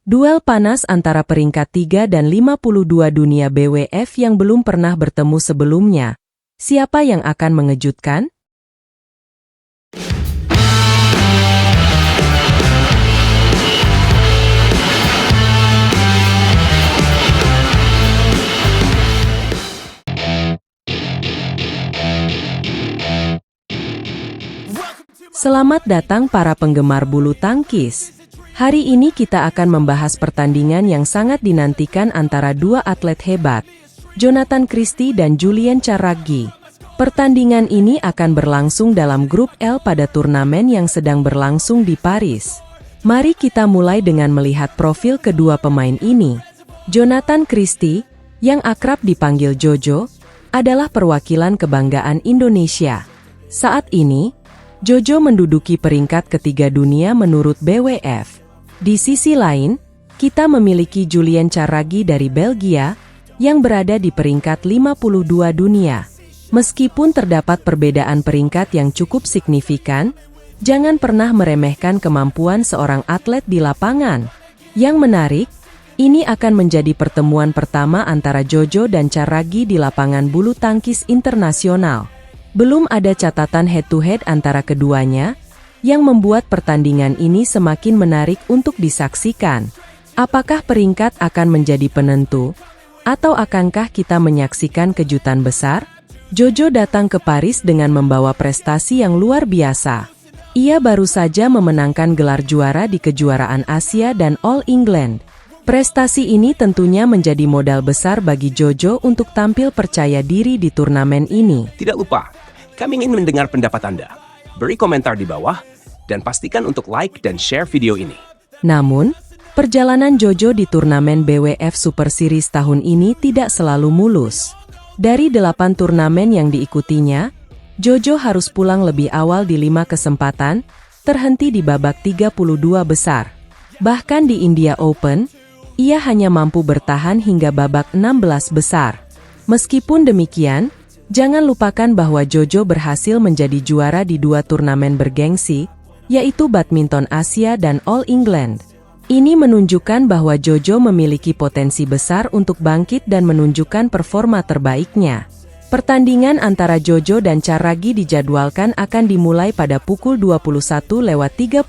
Duel panas antara peringkat 3 dan 52 dunia BWF yang belum pernah bertemu sebelumnya. Siapa yang akan mengejutkan? Selamat datang para penggemar bulu tangkis. Hari ini kita akan membahas pertandingan yang sangat dinantikan antara dua atlet hebat, Jonathan Christie dan Julian Carraghi. Pertandingan ini akan berlangsung dalam grup L pada turnamen yang sedang berlangsung di Paris. Mari kita mulai dengan melihat profil kedua pemain ini. Jonathan Christie, yang akrab dipanggil Jojo, adalah perwakilan kebanggaan Indonesia. Saat ini, Jojo menduduki peringkat ketiga dunia menurut BWF. Di sisi lain, kita memiliki Julian Carraghi dari Belgia, yang berada di peringkat 52 dunia. Meskipun terdapat perbedaan peringkat yang cukup signifikan, jangan pernah meremehkan kemampuan seorang atlet di lapangan. Yang menarik, ini akan menjadi pertemuan pertama antara Jojo dan Carraghi di lapangan bulu tangkis internasional. Belum ada catatan head-to-head antara keduanya, yang membuat pertandingan ini semakin menarik untuk disaksikan. Apakah peringkat akan menjadi penentu? Atau akankah kita menyaksikan kejutan besar? Jojo datang ke Paris dengan membawa prestasi yang luar biasa. Ia baru saja memenangkan gelar juara di kejuaraan Asia dan All England. Prestasi ini tentunya menjadi modal besar bagi Jojo untuk tampil percaya diri di turnamen ini. Tidak lupa, kami ingin mendengar pendapat Anda. Beri komentar di bawah, dan pastikan untuk like dan share video ini. Namun, perjalanan Jojo di turnamen BWF Super Series tahun ini tidak selalu mulus. Dari 8 turnamen yang diikutinya, Jojo harus pulang lebih awal di 5 kesempatan, terhenti di babak 32 besar. Bahkan di India Open, ia hanya mampu bertahan hingga babak 16 besar. Meskipun demikian, jangan lupakan bahwa Jojo berhasil menjadi juara di 2 turnamen bergengsi, yaitu Badminton Asia dan All England. Ini menunjukkan bahwa Jojo memiliki potensi besar untuk bangkit dan menunjukkan performa terbaiknya. Pertandingan antara Jojo dan Carraghi dijadwalkan akan dimulai pada pukul 21.30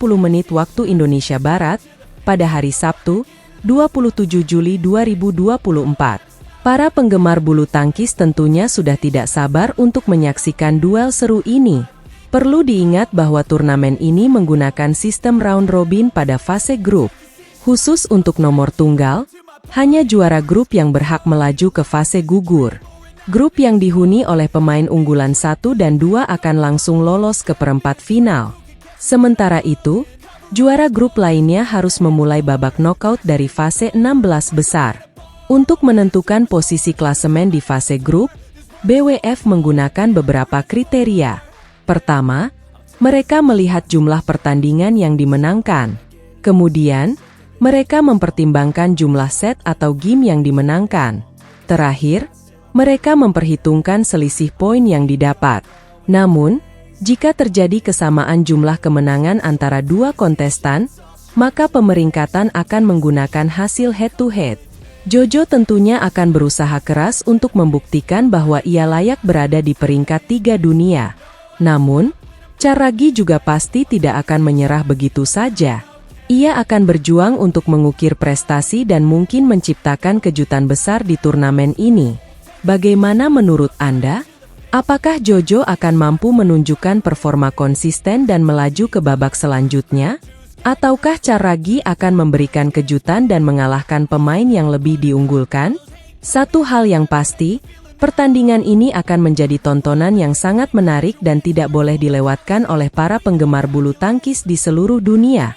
waktu Indonesia Barat, pada hari Sabtu, 27 Juli 2024. Para penggemar bulu tangkis tentunya sudah tidak sabar untuk menyaksikan duel seru ini. Perlu diingat bahwa turnamen ini menggunakan sistem round robin pada fase grup. Khusus untuk nomor tunggal, hanya juara grup yang berhak melaju ke fase gugur. Grup yang dihuni oleh pemain unggulan 1 dan 2 akan langsung lolos ke perempat final. Sementara itu, juara grup lainnya harus memulai babak knockout dari fase 16 besar. Untuk menentukan posisi klasemen di fase grup, BWF menggunakan beberapa kriteria. Pertama, mereka melihat jumlah pertandingan yang dimenangkan. Kemudian, mereka mempertimbangkan jumlah set atau game yang dimenangkan. Terakhir, mereka memperhitungkan selisih poin yang didapat. Namun, jika terjadi kesamaan jumlah kemenangan antara dua kontestan, maka pemeringkatan akan menggunakan hasil head-to-head. Jojo tentunya akan berusaha keras untuk membuktikan bahwa ia layak berada di peringkat 3 dunia. Namun, Carraghi juga pasti tidak akan menyerah begitu saja. Ia akan berjuang untuk mengukir prestasi dan mungkin menciptakan kejutan besar di turnamen ini. Bagaimana menurut Anda? Apakah Jojo akan mampu menunjukkan performa konsisten dan melaju ke babak selanjutnya? Ataukah Carraghi akan memberikan kejutan dan mengalahkan pemain yang lebih diunggulkan? Satu hal yang pasti, pertandingan ini akan menjadi tontonan yang sangat menarik dan tidak boleh dilewatkan oleh para penggemar bulu tangkis di seluruh dunia.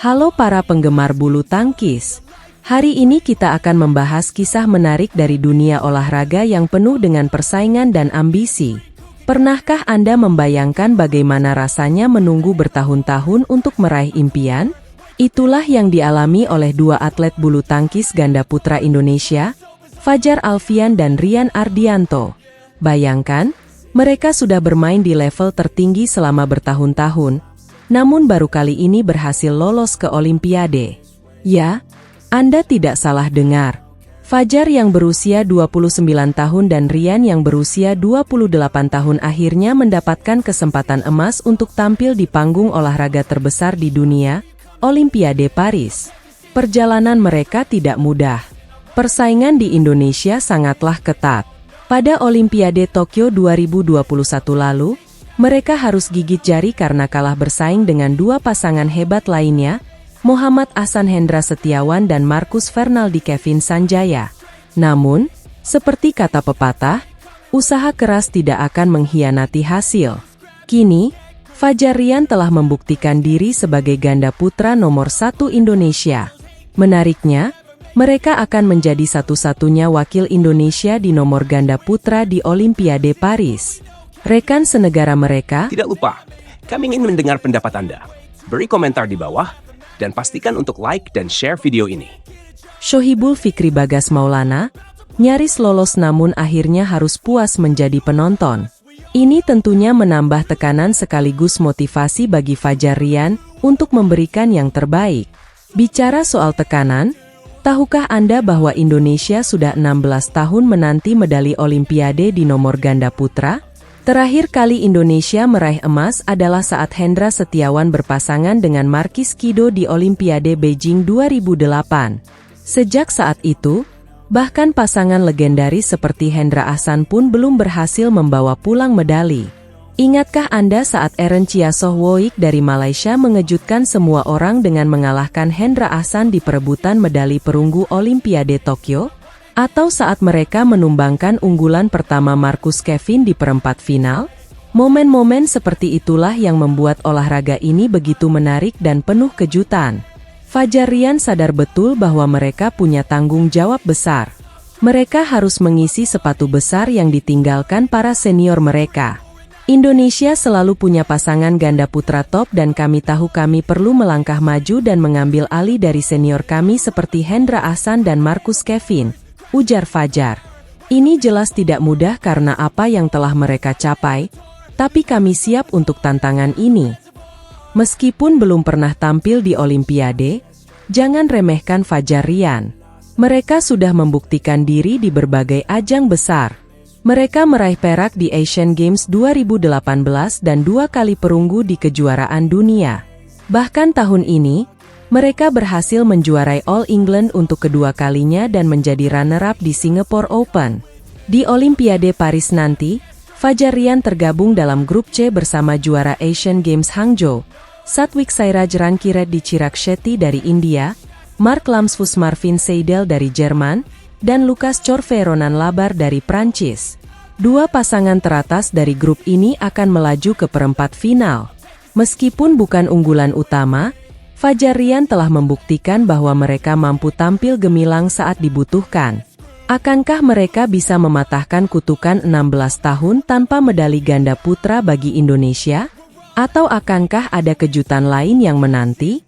Halo para penggemar bulu tangkis. Hari ini kita akan membahas kisah menarik dari dunia olahraga yang penuh dengan persaingan dan ambisi. Pernahkah Anda membayangkan bagaimana rasanya menunggu bertahun-tahun untuk meraih impian? Itulah yang dialami oleh dua atlet bulu tangkis ganda putra Indonesia, Fajar Alfian dan Rian Ardianto. Bayangkan, mereka sudah bermain di level tertinggi selama bertahun-tahun, namun baru kali ini berhasil lolos ke Olimpiade. Ya, Anda tidak salah dengar. Fajar yang berusia 29 tahun dan Rian yang berusia 28 tahun akhirnya mendapatkan kesempatan emas untuk tampil di panggung olahraga terbesar di dunia, Olimpiade Paris. Perjalanan mereka tidak mudah. Persaingan di Indonesia sangatlah ketat. Pada Olimpiade Tokyo 2021 lalu, mereka harus gigit jari karena kalah bersaing dengan dua pasangan hebat lainnya, Muhammad Ahsan Hendra Setiawan dan Marcus Fernaldi Kevin Sanjaya. Namun, seperti kata pepatah, usaha keras tidak akan mengkhianati hasil. Kini, Fajar Rian telah membuktikan diri sebagai ganda putra nomor 1 Indonesia. Menariknya, mereka akan menjadi satu-satunya wakil Indonesia di nomor ganda putra di Olimpiade Paris. Rekan senegara mereka, Tidak lupa, kami ingin mendengar pendapat Anda. Beri komentar di bawah, dan pastikan untuk like dan share video ini. Shohibul Fikri Bagas Maulana, nyaris lolos namun akhirnya harus puas menjadi penonton. Ini tentunya menambah tekanan sekaligus motivasi bagi Fajar Rian untuk memberikan yang terbaik. Bicara soal tekanan, tahukah Anda bahwa Indonesia sudah 16 tahun menanti medali Olimpiade di nomor ganda putra? Terakhir kali Indonesia meraih emas adalah saat Hendra Setiawan berpasangan dengan Markis Kido di Olimpiade Beijing 2008. Sejak saat itu, bahkan pasangan legendaris seperti Hendra Ahsan pun belum berhasil membawa pulang medali. Ingatkah Anda saat Eren Chiasoh Woik dari Malaysia mengejutkan semua orang dengan mengalahkan Hendra Ahsan di perebutan medali perunggu Olimpiade Tokyo? Atau saat mereka menumbangkan unggulan pertama Marcus Kevin di perempat final? Momen-momen seperti itulah yang membuat olahraga ini begitu menarik dan penuh kejutan. Fajar Rian sadar betul bahwa mereka punya tanggung jawab besar. Mereka harus mengisi sepatu besar yang ditinggalkan para senior mereka. Indonesia selalu punya pasangan ganda putra top dan kami tahu kami perlu melangkah maju dan mengambil alih dari senior kami seperti Hendra Ahsan dan Marcus Kevin, ujar Fajar. Ini jelas tidak mudah karena apa yang telah mereka capai, tapi kami siap untuk tantangan ini. Meskipun belum pernah tampil di Olimpiade, jangan remehkan Fajar Rian. Mereka sudah membuktikan diri di berbagai ajang besar. Mereka meraih perak di Asian Games 2018 dan 2 kali perunggu di kejuaraan dunia. Bahkan tahun ini, mereka berhasil menjuarai All England untuk kedua kalinya dan menjadi runner-up di Singapore Open. Di Olimpiade Paris nanti, Fajar Rian tergabung dalam grup C bersama juara Asian Games Hangzhou, Satwik Sairaj Rankireddy Chirag Shetty dari India, Mark Lamsfus Marvin Seidel dari Jerman, dan Lucas Chorve Ronan Labar dari Prancis. Dua pasangan teratas dari grup ini akan melaju ke perempat final. Meskipun bukan unggulan utama, Fajar Rian telah membuktikan bahwa mereka mampu tampil gemilang saat dibutuhkan. Akankah mereka bisa mematahkan kutukan 16 tahun tanpa medali ganda putra bagi Indonesia? Atau akankah ada kejutan lain yang menanti?